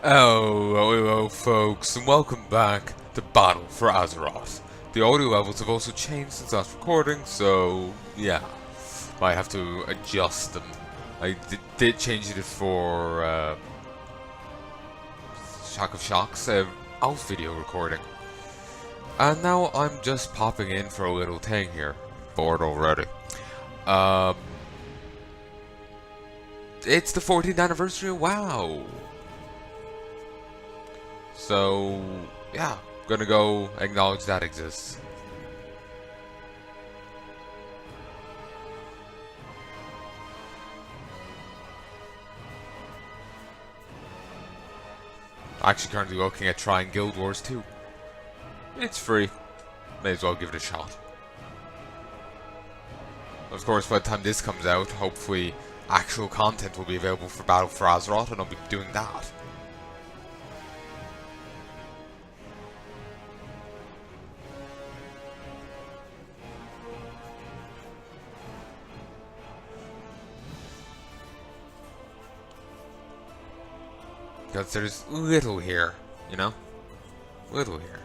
Hello, folks, and welcome back to Battle for Azeroth. The audio levels have also changed since last recording, so yeah, might have to adjust them. I did change it for Shock of Shocks out video recording, and now I'm just popping in for a little thing here. Bored already. Um, it's the 14th anniversary of WoW. So, yeah, gonna go acknowledge that exists. Actually currently looking at trying Guild Wars 2. It's free. May as well give it a shot. Of course, by the time this comes out, hopefully actual content will be available for Battle for Azeroth, and I'll be doing that. Because there's little here, you know? Little here.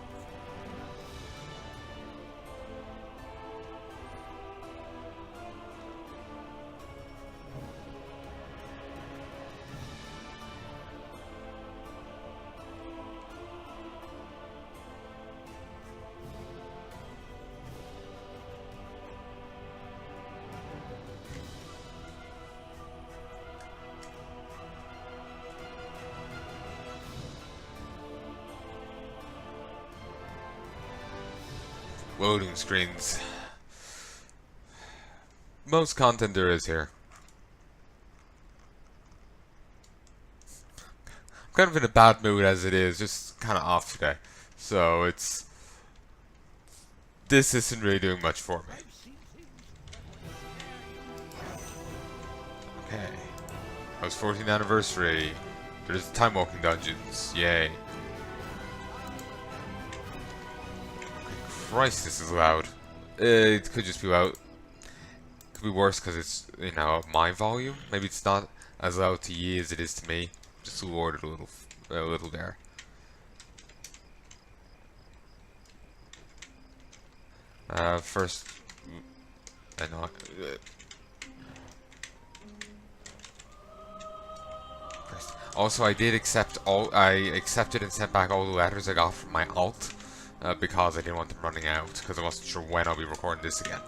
Loading screens. Most content there is here. I'm kind of in a bad mood as it is, just kind of off today. So this isn't really doing much for me. Okay. How's 14th anniversary? There's time walking dungeons. Yay. Christ, this is loud. It could just be loud. Could be worse because it's, you know, my volume. Maybe it's not as loud to you as it is to me. Just lowered it a little there. First, I know. Also, I did accept all. I accepted and sent back all the letters I got from my alt. Because I didn't want them running out, because I wasn't sure when I'll be recording this again.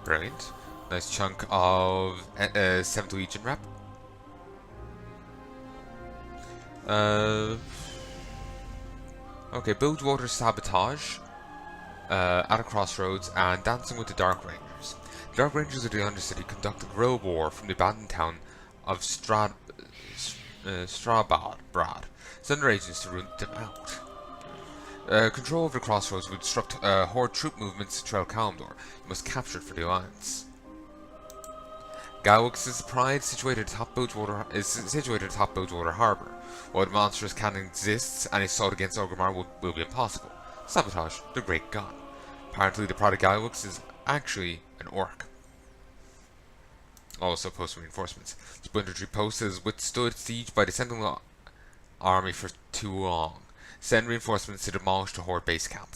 Brilliant. Nice chunk of 7th Legion rep. Okay, Bilgewater Sabotage. At a crossroads, and dancing with the Dark Rangers. The Dark Rangers of the Undercity conduct a guerrilla war from the abandoned town of Strabad. Send their agents to root them out. Control over the crossroads would obstruct horde troop movements to Trail Kalimdor. You must capture it for the Alliance. Galwix's Pride, situated atop Bilgewater Harbour. While the monstrous cannon exists, any assault against Orgrimmar will be impossible. Sabotage, the Great Gun. Apparently the product Galwix is actually an orc. Also post reinforcements. Splinter Tree Post has withstood siege by the Sentinel army for too long. Send reinforcements to demolish the Horde base camp.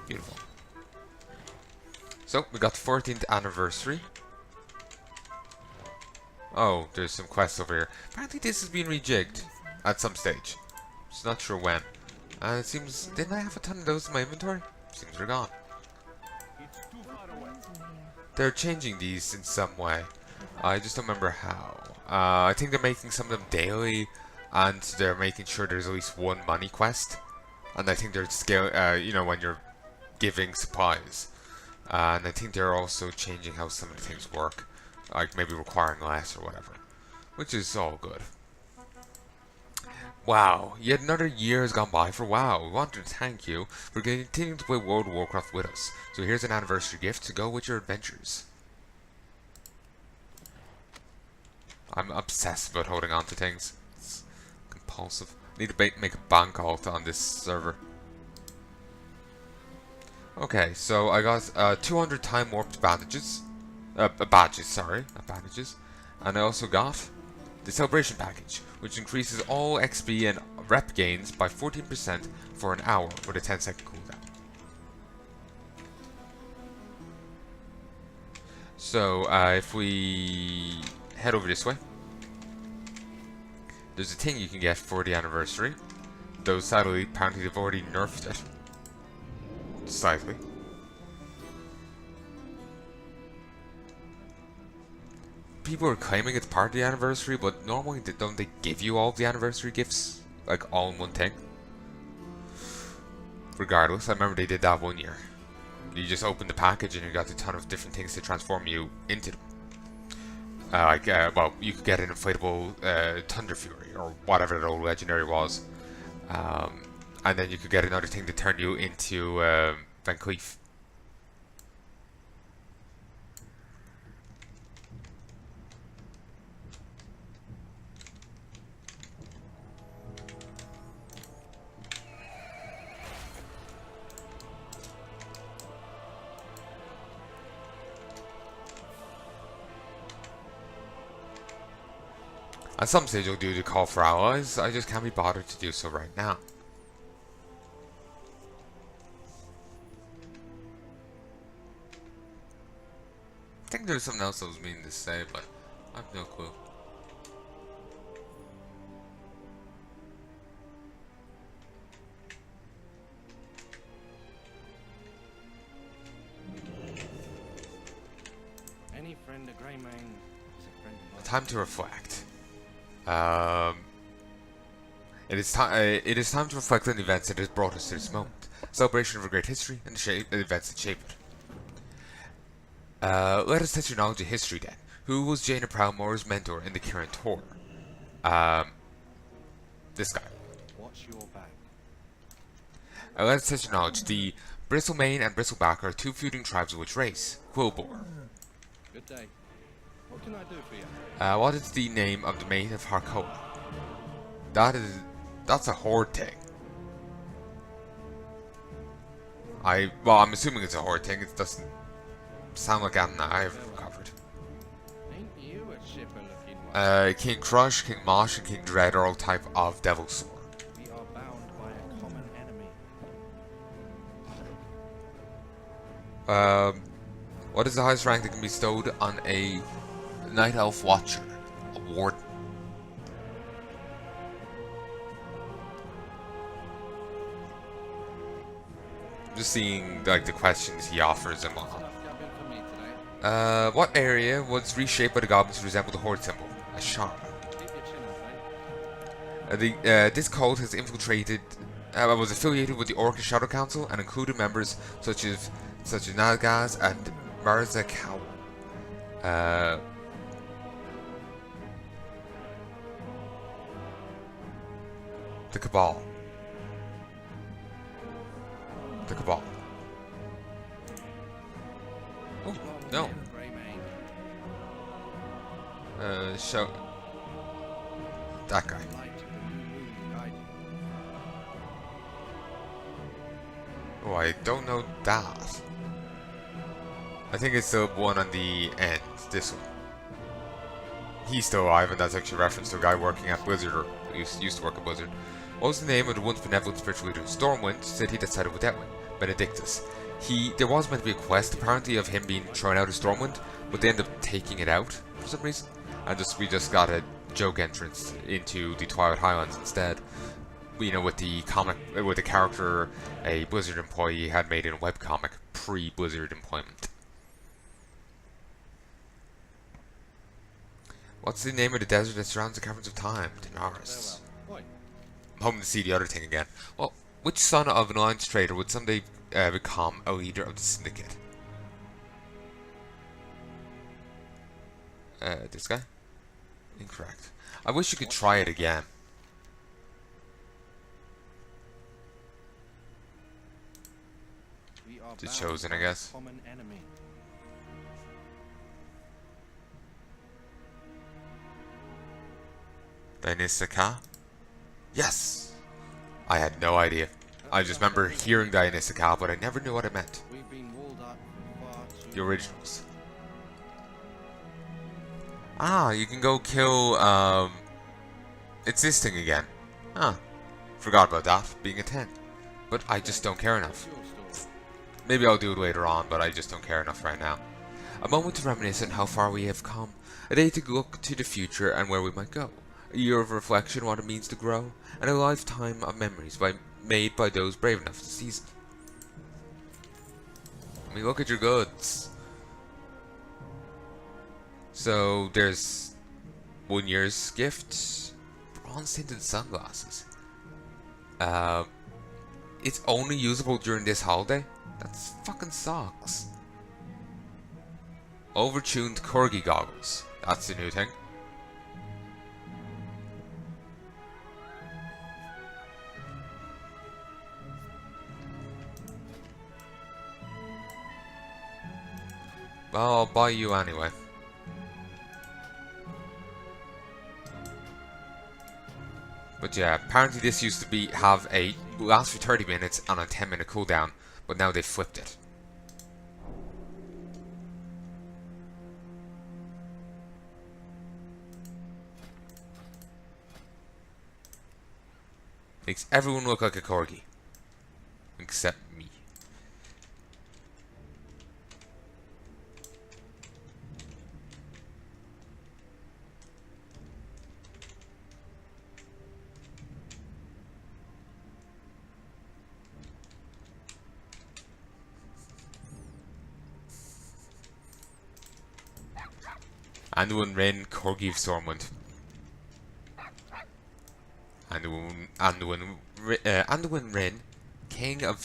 Beautiful. So, we got the 14th anniversary. Oh, there's some quests over here. Apparently this has been rejigged at some stage. Just not sure when. It seems... Didn't I have a ton of those in my inventory? Seems they're gone. They're changing these in some way. I just don't remember how. I think they're making some of them daily, and they're making sure there's at least one money quest. And I think they're you know, when you're giving supplies. And I think they're also changing how some of the things work, like maybe requiring less or whatever, which is all good. Wow, yet another year has gone by for WoW. We want to thank you for continuing to play World of Warcraft with us. So here's an anniversary gift to go with your adventures. I'm obsessed about holding on to things. It's compulsive. I need to make a bank alt on this server. Okay, so I got 200 time warped bandages. Badges, sorry, not bandages. And I also got the celebration package, which increases all XP and rep gains by 14% for an hour with a 10-second cooldown. So if we head over this way, there's a thing you can get for the anniversary. Though sadly, apparently they've already nerfed it. Slightly. People are claiming it's part of the anniversary, but normally don't they give you all the anniversary gifts? Like all in one thing? Regardless, I remember they did that one year. You just opened the package and you got a ton of different things to transform you into them. Well, you could get an inflatable Thunder Fury, or whatever that old legendary was. And then you could get another thing to turn you into Van Cleef. At some stage I'll do the call for allies, I just can't be bothered to do so right now. I think there's something else I was meaning to say, but I have no clue. Any friend of Greymane is a friend of mine. Time to reflect. It is time to reflect on the events that has brought us to this moment. Celebration of a great history and the events that shape it. Let us test your knowledge of history then. Who was Jaina Proudmoore's mentor in the current tour? This guy. Watch your back. Let us test your knowledge. The Bristlemane and Bristleback are two feuding tribes of which race? Quillbore. Good day. What can I do for you? What is the name of the mate of Harkoa? That's a horde thing. I'm assuming it's a horde thing. It doesn't sound like anything I've covered. Ain't you a shipper looking one? King Crush, King Mosh, and King Dread are all type of Devil Sword. We are bound by a common enemy. What is the highest rank that can be bestowed on a Night Elf Watcher? A Warden. I'm just seeing like the questions he offers and whatnot. For me today. What area was reshaped by the goblins to resemble the Horde symbol? A shard. Keep your chin up, eh? This cult has infiltrated, was affiliated with the Orcish Shadow Council and included members such as Nalgaz and Marzakal. The Cabal. The Cabal. Oh, no. Greymane. Show. That guy. Light to the moon guide you. Oh, I don't know that. I think it's the one on the end. This one. He's still alive, and that's actually a reference to a guy working at Blizzard, or used to work at Blizzard. What was the name of the once benevolent spiritual leader? Stormwind, city that sided with Deathwind. Benedictus. There was meant to be a quest, apparently, of him being thrown out of Stormwind, but they ended up taking it out for some reason. And we just got a joke entrance into the Twilight Highlands instead. You know, with the character a Blizzard employee had made in a webcomic pre-Blizzard employment. What's the name of the desert that surrounds the Caverns of Time? Daenerys. Oi. I'm hoping to see the other thing again. Well, which son of an alliance trader would someday become a leader of the Syndicate? This guy? Incorrect. I wish you could try it again. are The bound Chosen, I by a guess. common enemy. Dainisaka? Yes! I had no idea. I just remember hearing Dainisaka, but I never knew what it meant. We've been walled up for far too The long. originals. Ah, you can go kill, it's this thing again. Ah, forgot about that, being a 10. But I just don't care enough. What's your story? Maybe I'll do it later on, but I just don't care enough right now. A moment to reminisce on how far we have come. A day to look to the future and where we might go. A year of reflection on what it means to grow. And a lifetime of memories made by those brave enough to seize it. I mean, look at your goods. So, there's 1 year's gift. Bronze tinted sunglasses. It's only usable during this holiday? That fucking sucks. Overtuned corgi goggles. That's the new thing. Well, I'll buy you anyway. But yeah, apparently this used to have a last for 30 minutes and a 10-minute cooldown, but now they've flipped it. Makes everyone look like a corgi. Except me. Anduin Rin, Corgi of Stormwind. Anduin Rin, King of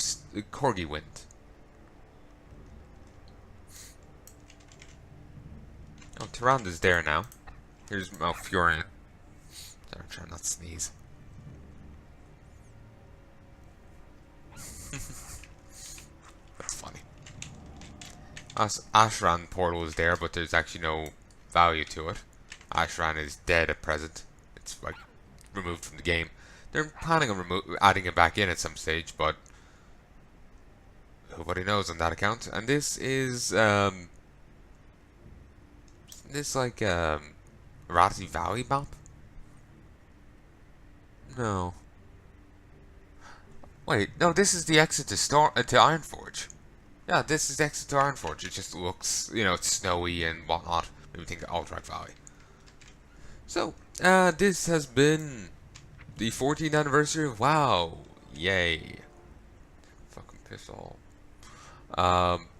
Corgi Wind. Oh, Tyranda's there now. Here's Malfurion. Sorry, I'm trying not to sneeze. That's funny. Ashran portal is there, but there's actually no value to it. Ashran is dead at present. It's like removed from the game. They're planning on adding it back in at some stage, but nobody knows on that account. And this is like Rati Valley map? No. Wait, no, this is the exit to Ironforge. Yeah, this is the exit to Ironforge. It just looks, you know, it's snowy and whatnot. Maybe think of Alterac Valley. So, this has been the 14th anniversary of WoW. Yay. Fucking pistol.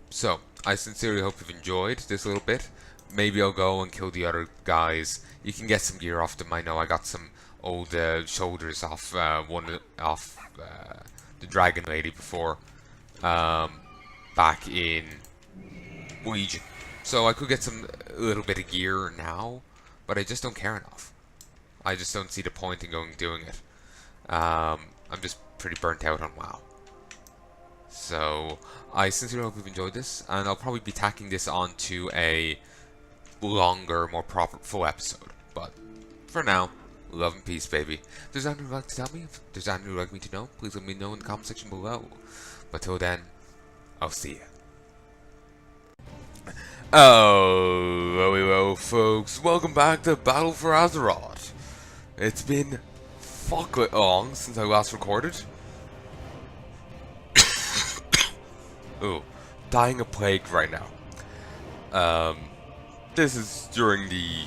So, I sincerely hope you've enjoyed this little bit. Maybe I'll go and kill the other guys. You can get some gear off them. I know I got some old shoulders off the Dragon Lady before. Back in Legion. So I could get a little bit of gear now, but I just don't care enough. I just don't see the point in doing it. I'm just pretty burnt out on WoW. So I sincerely hope you've enjoyed this, and I'll probably be tacking this onto a longer, more proper full episode. But for now, love and peace, baby. If there's anything you'd like to tell me, if there's anything you'd like me to know, please let me know in the comment section below. But till then, I'll see ya. Hello, folks. Welcome back to Battle for Azeroth. It's been fucking long since I last recorded. Ooh, dying of plague right now. This is during the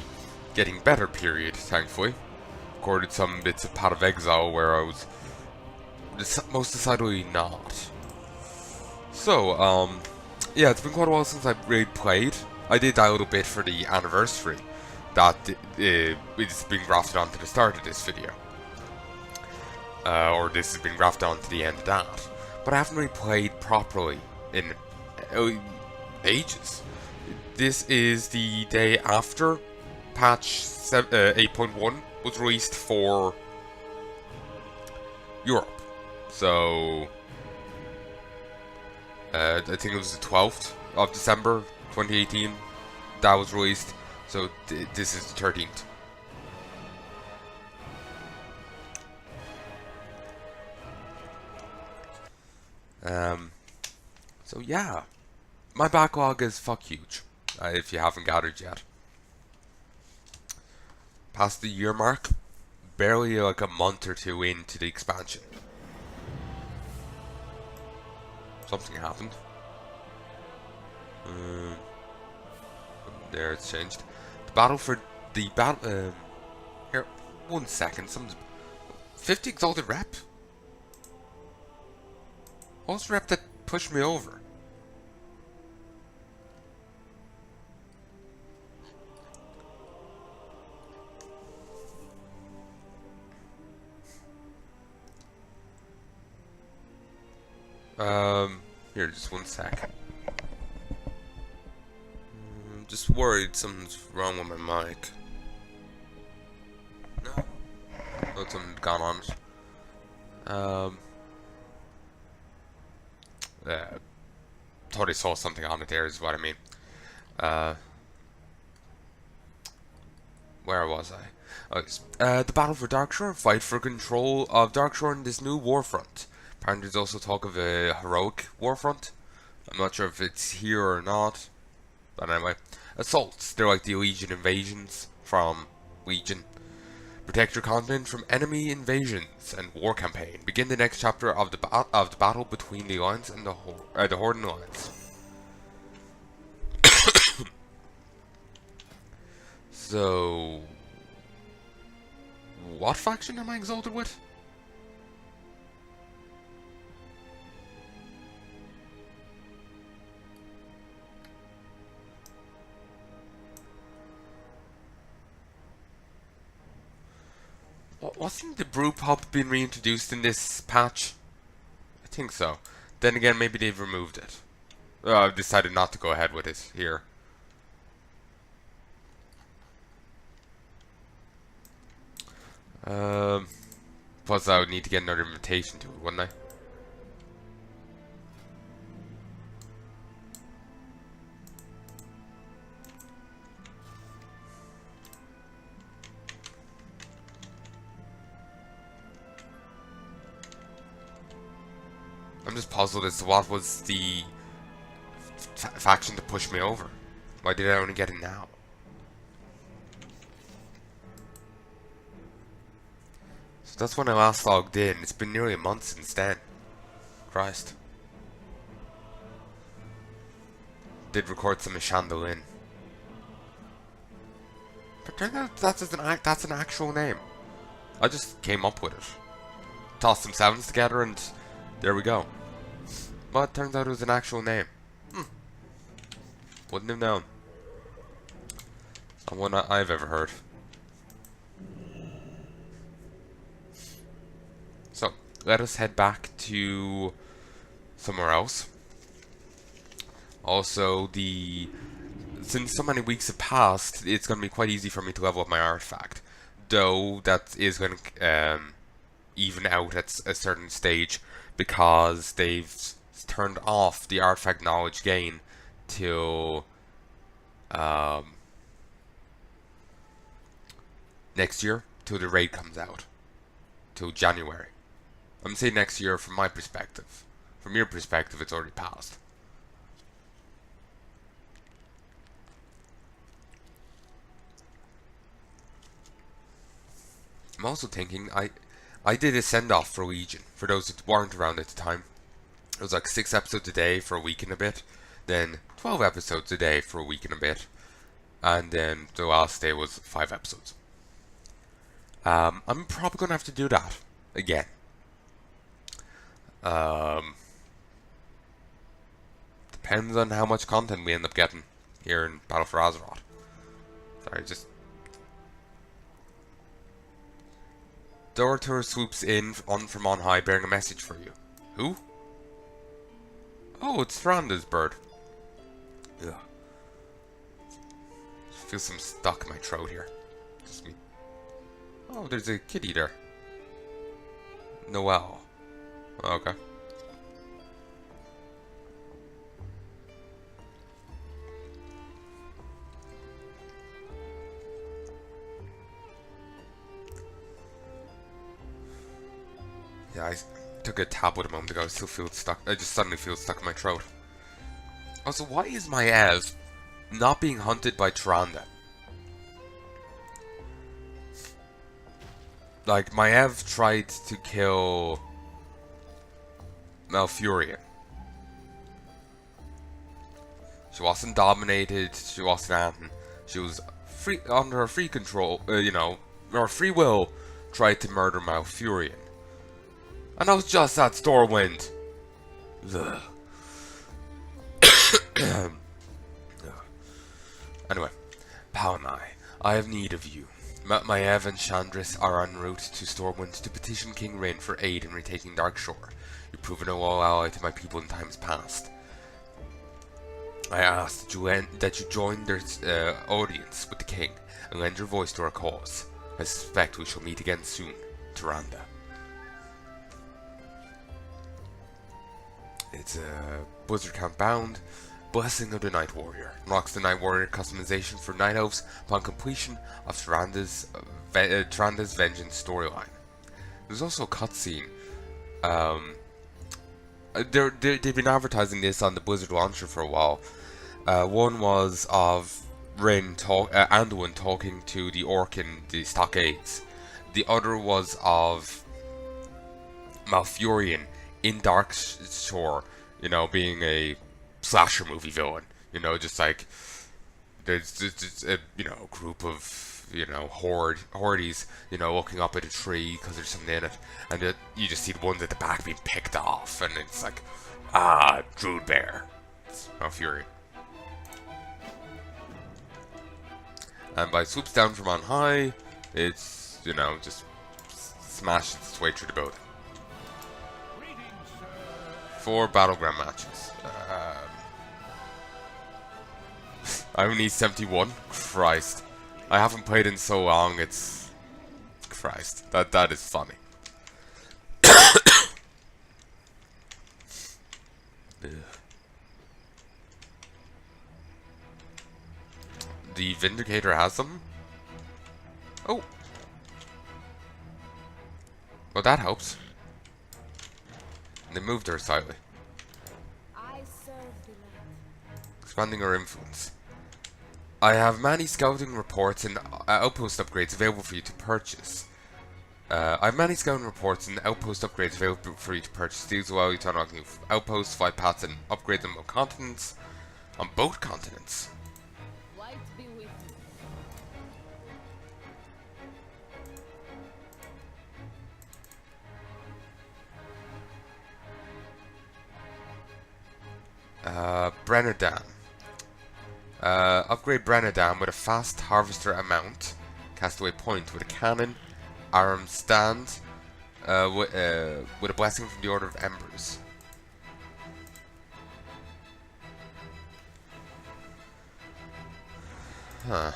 getting better period, thankfully. Recorded some bits of Path of Exile where I was most decidedly not. So, yeah, it's been quite a while since I've really played. I did that a little bit for the anniversary that is being grafted onto the start of this video. Or this has been grafted onto the end of that. But I haven't really played properly in ages. This is the day after patch 8.1 was released for Europe. So I think it was the 12th of December 2018 that was released. So this is the 13th. So yeah, my backlog is fuck huge. If you haven't gathered yet, past the year mark, barely like a month or two into the expansion, something happened. There, it's changed. The battle for the battle. Here, 1 second. Some 50 exalted rep. What's the rep that pushed me over? Here, just 1 sec. I'm just worried something's wrong with my mic. No, something's gone on it. Thought I saw something on it there is what I mean. Where was I? Okay, the battle for Darkshore, fight for control of Darkshore in this new warfront. Apparently there's also talk of a heroic warfront. I'm not sure if it's here or not. But anyway, assaults. They're like the Legion invasions from Legion. Protect your continent from enemy invasions and war campaign. Begin the next chapter of the battle between the Alliance and the Horde and Alliance. So, what faction am I exalted with? Wasn't the brew pub being reintroduced in this patch? I think so. Then again, maybe they've removed it. I've decided not to go ahead with it here. Plus I would need to get another invitation to it, wouldn't I? I'm just puzzled as to what was the faction to push me over. Why did I only get it now? So that's when I last logged in. It's been nearly a month since then. Christ. Did record some Shandolin. But turns out that's an actual name. I just came up with it. Tossed some sevens together and there we go. But it turns out it was an actual name. Wouldn't have known. Not one I've ever heard. So, let us head back to somewhere else. Also, since so many weeks have passed, it's going to be quite easy for me to level up my artifact. Though, that is going to even out at a certain stage because they've turned off the artifact knowledge gain till next year, till the raid comes out, till January. I'm saying next year from my perspective. From your perspective, it's already passed. I'm also thinking I did a send-off for Legion, for those that weren't around at the time. It was like 6 episodes a day for a week and a bit, then 12 episodes a day for a week and a bit, and then the last day was 5 episodes. I'm probably going to have to do that again. Depends on how much content we end up getting here in Battle for Azeroth. Sorry, just... Dorotor swoops in from on high bearing a message for you. Who? Oh, it's Thranda's bird. Ugh. I feel some stuck in my throat here. Just me. Oh, there's a kitty there. Noelle. Okay. Yeah, I took a tablet a moment ago. I still feel it stuck. I just suddenly feel it stuck in my throat. Also, why is my Ev not being hunted by Tyrande? Like, my Ev tried to kill Malfurion. She wasn't dominated. She wasn't anything. She was free under her free control. Her free will tried to murder Malfurion. And that was just that Stormwind. Ugh. Anyway, Palnai, I have need of you. Maev and Chandris are en route to Stormwind to petition King Rin for aid in retaking Darkshore. You've proven a loyal ally to my people in times past. I ask that you join their audience with the king and lend your voice to our cause. I suspect we shall meet again soon, Tyrande. It's a Blizzard Camp bound. Blessing of the Night Warrior. Unlocks the Night Warrior customization for Night Elves upon completion of Tyrande's Vengeance storyline. There's also a cutscene. They've been advertising this on the Blizzard launcher for a while. One was of Anduin talking to the orc in the stockades. The other was of Malfurion in Darkshore, being a slasher movie villain. Just like there's just a group of hordes, looking up at a tree because there's something in it, and you just see the ones at the back being picked off, and it's like, Druid Bear. It's Malfurion. And by swoops down from on high, it's, just smashes its way through the building. 4 battleground matches. I only need 71. Christ. I haven't played in so long, it's... Christ. That is funny. The Vindicator has them? Oh! Well, that helps. And they moved her slightly. Expanding our influence. I have many scouting reports and outpost upgrades available for you to purchase. These allow you to unlock new outposts, fly paths, and upgrade them on both continents. Brenner Dam. Upgrade Brenner Dam with a fast harvester amount, castaway point with a cannon, arm stand, with a blessing from the Order of Embers. Huh.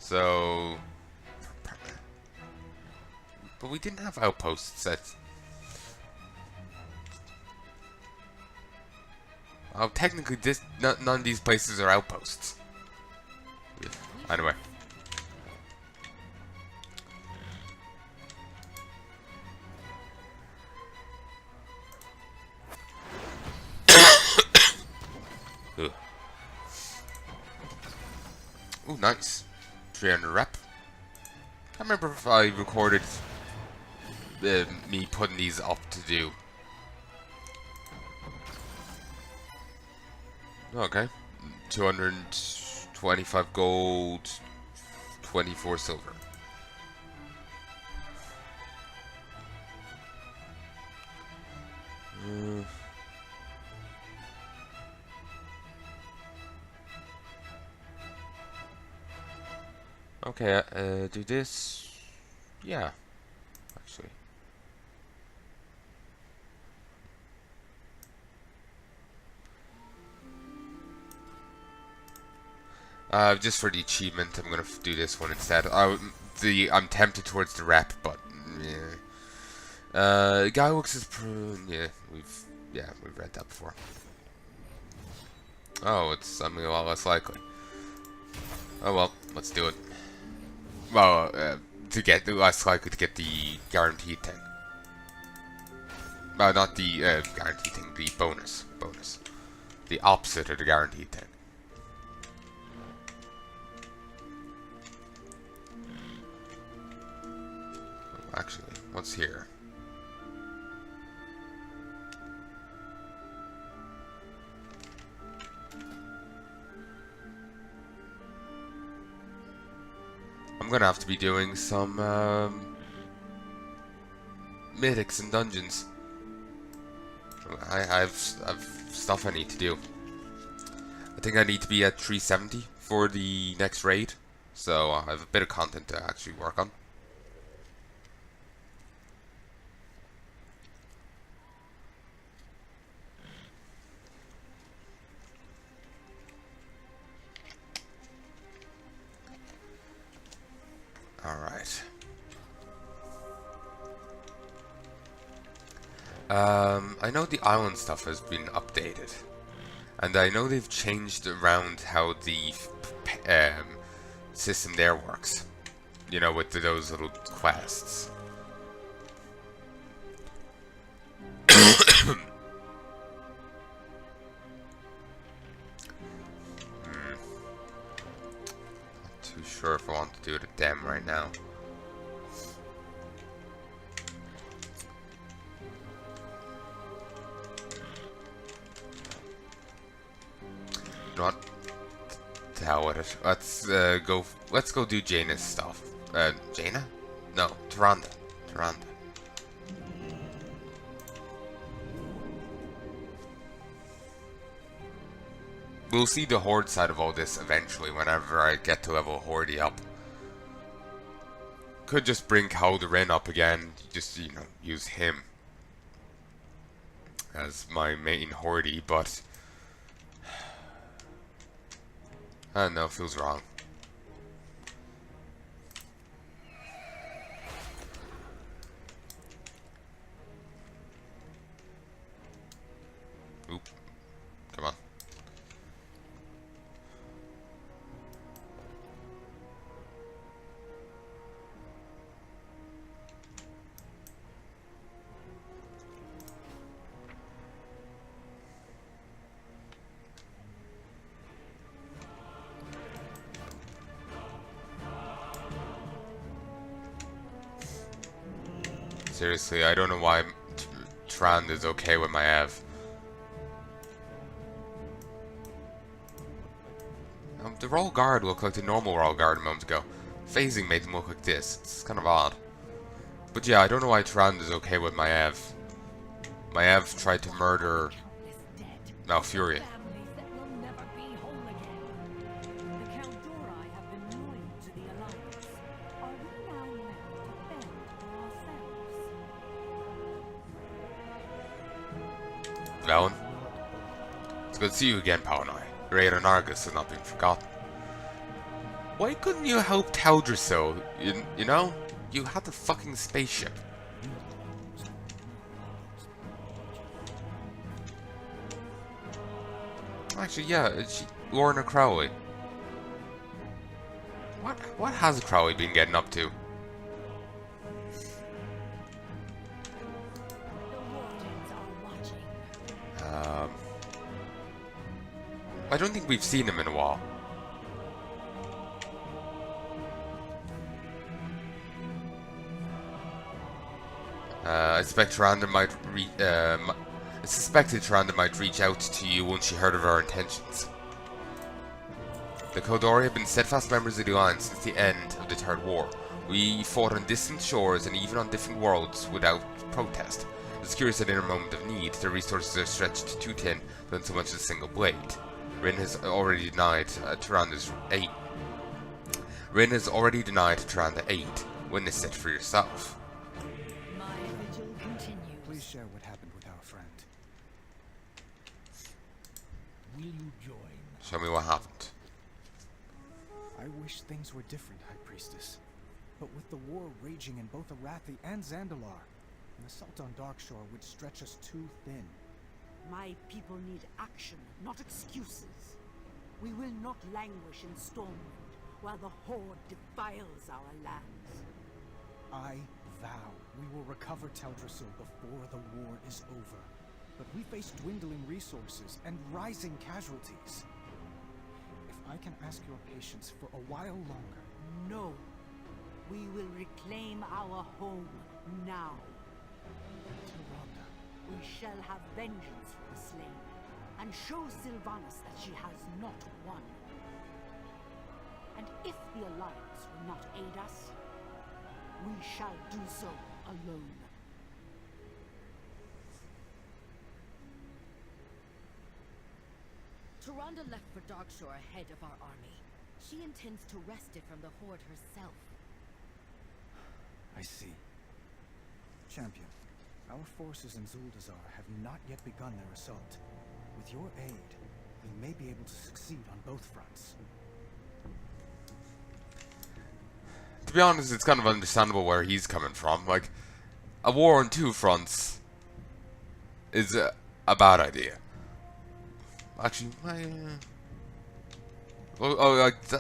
So, but we didn't have outposts at. Oh, technically, none of these places are outposts. Anyway. Ooh, nice. 300 rep. I remember if I recorded me putting these up to do. Okay. 225 gold, 24 silver. Okay, do this. Yeah, actually. Just for the achievement, I'm gonna do this one instead. I'm tempted towards the rep, but yeah. Guy works as prune. We've read that before. Oh, it's something a lot less likely. Oh well, let's do it. Well, to get less likely to get the guaranteed thing. Well, not the guaranteed thing, the bonus. The opposite of the guaranteed thing. Actually, what's here? I'm gonna have to be doing some mythics and dungeons. I've stuff I need to do. I think I need to be at 370 for the next raid, so I have a bit of content to actually work on. Alright. I know the island stuff has been updated. And I know they've changed around how the system there works. You know, with those little quests. Not too sure if I want to do it at them right now. Not to hell with it. Let's go do Jaina's stuff. Jaina? No, Tyrande. We'll see the horde side of all this eventually whenever I get to level Horde up. Could just bring Calderin up again, just, you know, use him as my main Horde, but I don't know, feels wrong. Oop. Come on. Seriously, I don't know why Trand is okay with my Ev. The Royal Guard looked like the normal Royal Guard a moment ago. Phasing made them look like this. It's kind of odd. But yeah, I don't know why Trand is okay with my Ev. My Ev tried to murder Malfuria. Velen? It's good to see you again, Palnai. Your aid on Argus has not been forgotten. Why couldn't you help Teldrassil? You know? You had the fucking spaceship. Actually, yeah, it's Lorna Crowley. What has Crowley been getting up to? I don't think we've seen him in a while. I suspected Tyrande might reach out to you once she heard of our intentions. The Kodori have been steadfast members of the Alliance since the end of the Third War. We fought on distant shores and even on different worlds without protest. It's curious that in a moment of need, their resources are stretched too thin than so much as a single blade. Rin has already denied Tyrande's aid. Rin has already denied Tyrande aid. Witness it for yourself. My vigil continues. Please share what happened with our friend. Will you join? Show me what happened. I wish things were different, High Priestess. But with the war raging in both Arathi and Zandalar, An assault on Darkshore would stretch us too thin. My people need action, not excuses. We will not languish in Stormwind while the Horde defiles our lands. I vow we will recover Teldrassil before the war is over. But we face dwindling resources and rising casualties. If I can ask your patience for a while longer... No. We will reclaim our home now. Tyrande. We shall have vengeance for the slain, and show Sylvanas that she has not won. And if the Alliance will not aid us, we shall do so alone. Tyrande left for Darkshore ahead of our army. She intends to wrest it from the Horde herself. I see. Champion, our forces in Zuldazar have not yet begun their assault. With your aid, we may be able to succeed on both fronts. To be honest, it's kind of understandable where he's coming from. Like, a war on two fronts is a bad idea. Actually,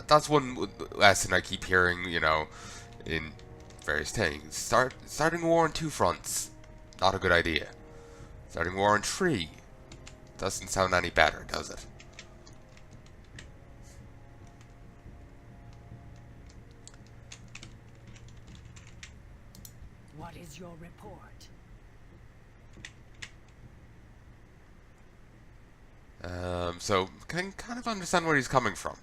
that's one lesson I keep hearing, you know, in various things. Starting a war on two fronts, not a good idea. Starting a war on three doesn't sound any better, does it? What is your report? So can kind of understand where he's coming from.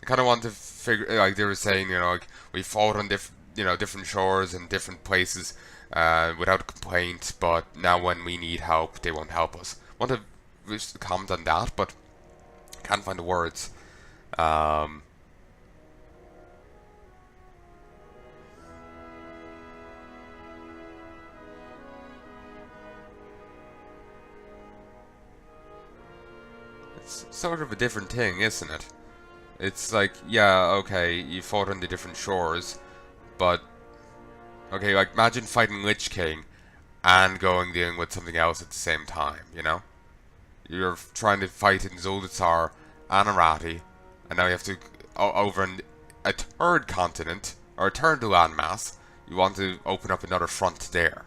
I kind of want to figure, like they were saying, you know, like we fought on different shores and different places without complaint, but now when we need help, they won't help us. I want to just comment on that, but can't find the words. It's sort of a different thing, isn't it? It's like, yeah, okay, you fought on the different shores, but okay, like imagine fighting Lich King and dealing with something else at the same time, you know? You're trying to fight in Zuldazar and Arati, and now you have to over in a third continent or a third landmass. You want to open up another front there.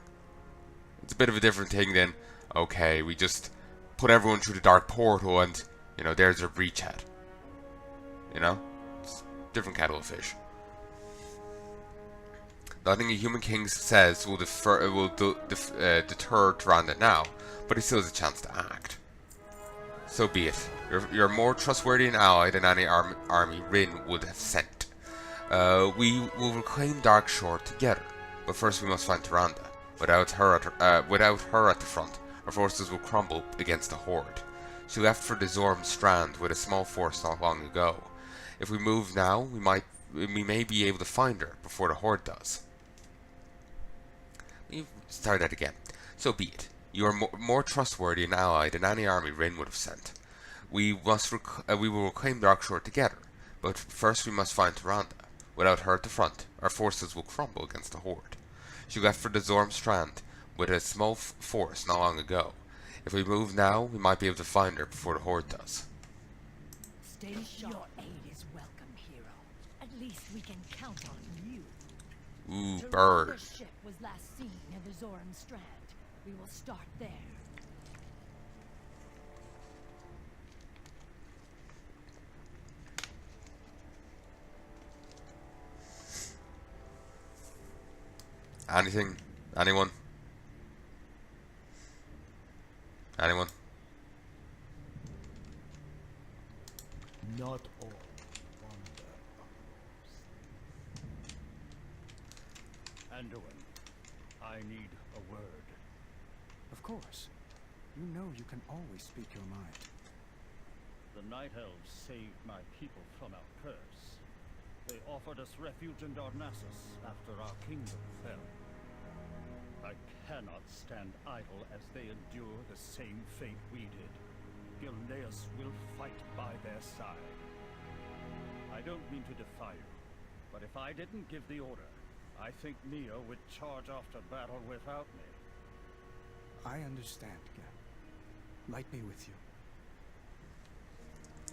It's a bit of a different thing than, okay, we just put everyone through the Dark Portal and, you know, there's your breachhead. You know? It's a different kettle of fish. Nothing a human king says will deter Tyrande now, but he still has a chance to act. So be it. You're more trustworthy an ally than any army Rin would have sent. We will reclaim Darkshore together, but first we must find Tyrande. Without her at the front, our forces will crumble against the Horde. She left for the Zorm Strand with a small force not long ago. If we move now, we may be able to find her before the Horde does. We start that again. So be it. You are more trustworthy an ally than any army Rin would have sent. We will reclaim Darkshore together, but first we must find Tyrande. Without her at the front, our forces will crumble against the Horde. She left for the Zorm Strand with a small force not long ago. If we move now, we might be able to find her before the Horde does. Stay sharp. Your aid is welcome, hero. At least we can count on you. Ooh, Tyrande's bird. ship was last seen near the Zoram Strand. We will start there. Anything? Anyone? Anyone? Not all wander Anduin, I need a word. Of course. You know you can always speak your mind. The Night Elves saved my people from our curse. They offered us refuge in Darnassus after our kingdom fell. I cannot stand idle as they endure the same fate we did. Gilneas will fight by their side. I don't mean to defy you, but if I didn't give the order, I think Neo would charge off to battle without me. I understand, Gab. Light be with you.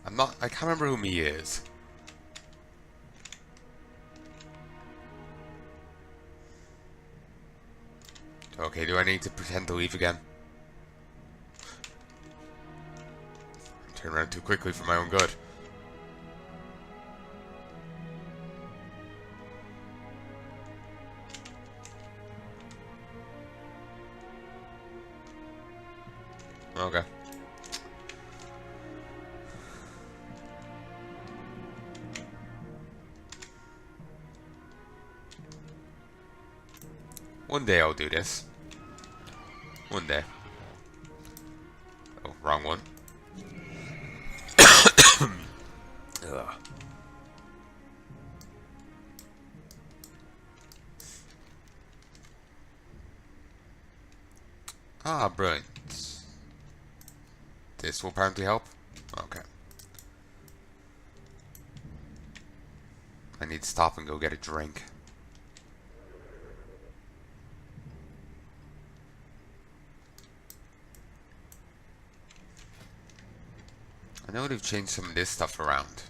I can't remember who he is. Okay, do I need to pretend to leave again? Turn around too quickly for my own good. Okay. One day I'll do this. One day. Oh, wrong one. Ugh. Ah, brilliant. This will apparently help? Okay. I need to stop and go get a drink. I know they've changed some of this stuff around.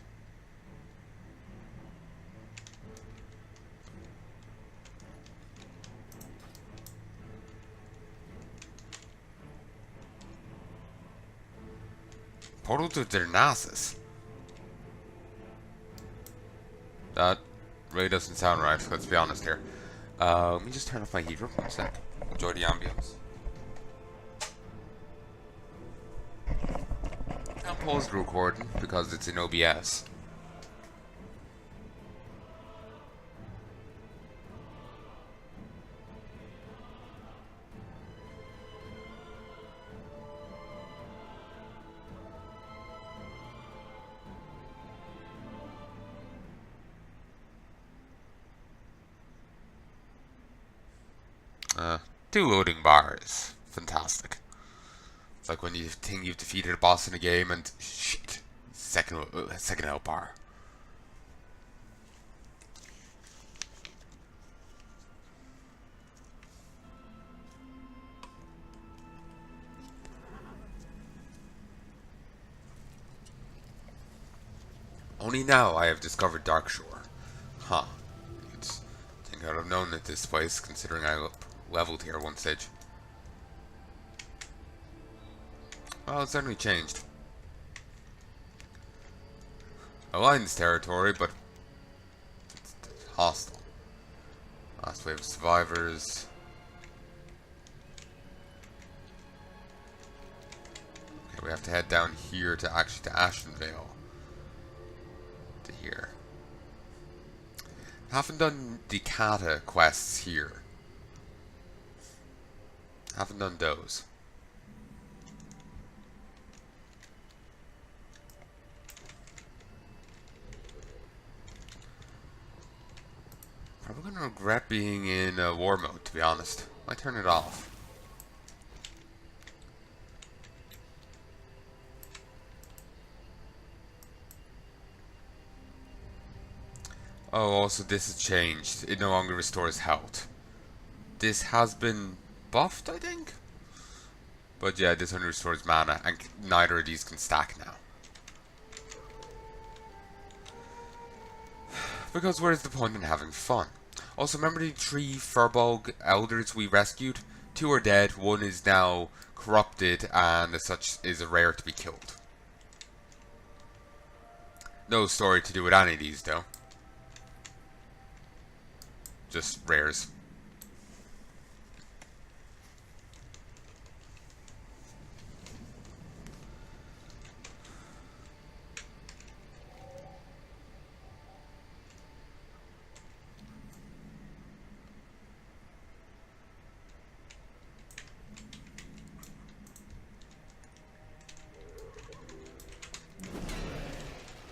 Portal to Darnassus. That really doesn't sound right, let's be honest here. Let me just turn off my heater for a sec. Enjoy the ambience. I'll pause the recording because it's in OBS. Two loading bars. Fantastic. It's like when you think you've defeated a boss in a game and shit, second health bar. Only now I have discovered Darkshore. Huh. I think I'd have known at this place, considering I leveled here one stage. Well, it's certainly changed. Alliance territory, but it's hostile. Last wave of survivors. Okay, we have to head down here to actually to Ashenvale. To here. Haven't done the Kata quests here. Haven't done those. Probably gonna regret being in war mode, to be honest. Might turn it off. Oh, also this has changed. It no longer restores health. This has been buffed, I think? But yeah, this only restores mana, and neither of these can stack now. Because where's the point in having fun? Also, remember the 3 Furbolg elders we rescued? 2 are dead, 1 is now corrupted, and as such is a rare to be killed. No story to do with any of these, though. Just rares.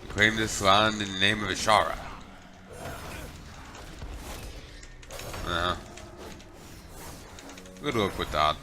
Claim this land in the name of Ishara. Good luck with that.